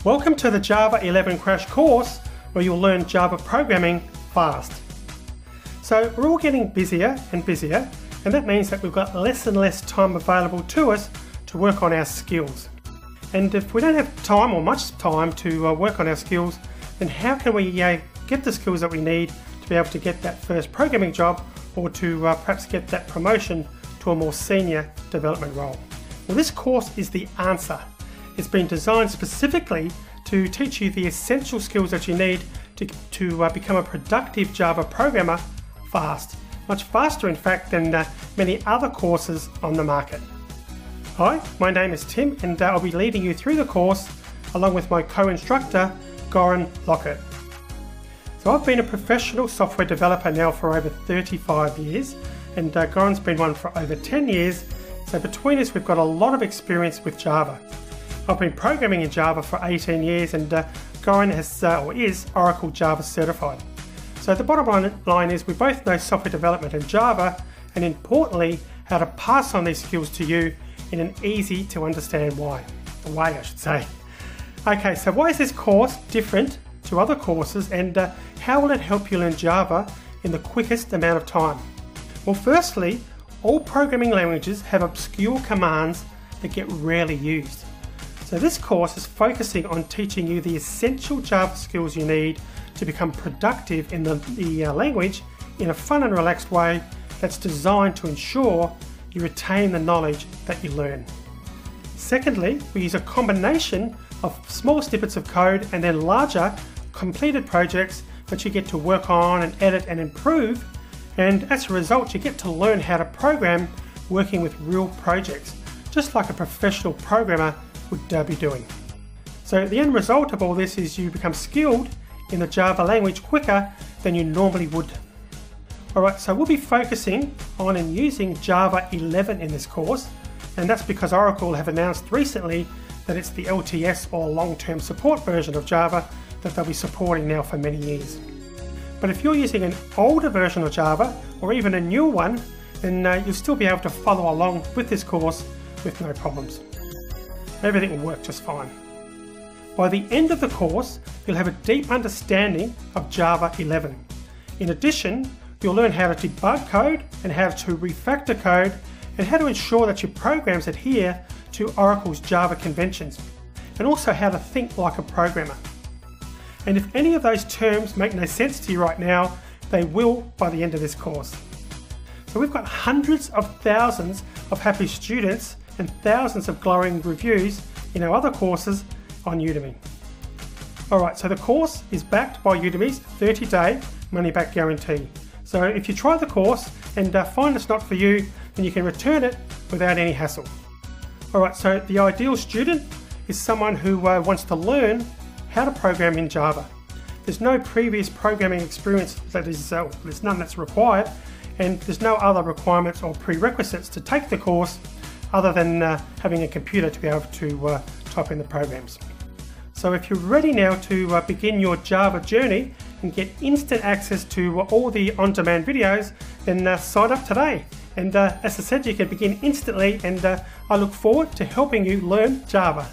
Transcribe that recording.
Welcome to the Java 11 crash course where you'll learn Java programming fast. So we're all getting busier and busier, and that means that we've got less and less time available to us to work on our skills. And if we don't have time or much time to work on our skills, then how can we get the skills that we need to be able to get that first programming job or to perhaps get that promotion to a more senior development role? Well, this course is the answer. It's been designed specifically to teach you the essential skills that you need to become a productive Java programmer fast. Much faster, in fact, than many other courses on the market. Hi, my name is Tim, and I'll be leading you through the course along with my co-instructor, Goran Lockhart. So I've been a professional software developer now for over 35 years, and Goran's been one for over 10 years. So between us, we've got a lot of experience with Java. I've been programming in Java for 18 years, and Goran is Oracle Java certified. So the bottom line is we both know software development in Java, and importantly, how to pass on these skills to you in an easy to understand way, I should say. Okay, so why is this course different to other courses, and how will it help you learn Java in the quickest amount of time? Well, firstly, all programming languages have obscure commands that get rarely used. So this course is focusing on teaching you the essential Java skills you need to become productive in the language in a fun and relaxed way that's designed to ensure you retain the knowledge that you learn. Secondly, we use a combination of small snippets of code and then larger completed projects that you get to work on and edit and improve, and as a result you get to learn how to program working with real projects, just like a professional programmer would be doing. So the end result of all this is you become skilled in the Java language quicker than you normally would. Alright, so we'll be focusing on and using Java 11 in this course, and that's because Oracle have announced recently that it's the LTS or long-term support version of Java that they'll be supporting now for many years. But if you're using an older version of Java or even a new one, then you'll still be able to follow along with this course with no problems. Everything will work just fine. By the end of the course, you'll have a deep understanding of Java 11. In addition, you'll learn how to debug code and how to refactor code and how to ensure that your programs adhere to Oracle's Java conventions, and also how to think like a programmer. And if any of those terms make no sense to you right now, they will by the end of this course. So we've got hundreds of thousands of happy students and thousands of glowing reviews in our other courses on Udemy. Alright, so the course is backed by Udemy's 30-day money-back guarantee. So if you try the course and find it's not for you, then you can return it without any hassle. Alright, so the ideal student is someone who wants to learn how to program in Java. There's no previous programming experience that is, there's none that's required, and there's no other requirements or prerequisites to take the course other than having a computer to be able to type in the programs. So if you're ready now to begin your Java journey and get instant access to all the on-demand videos, then sign up today. And as I said, you can begin instantly, and I look forward to helping you learn Java.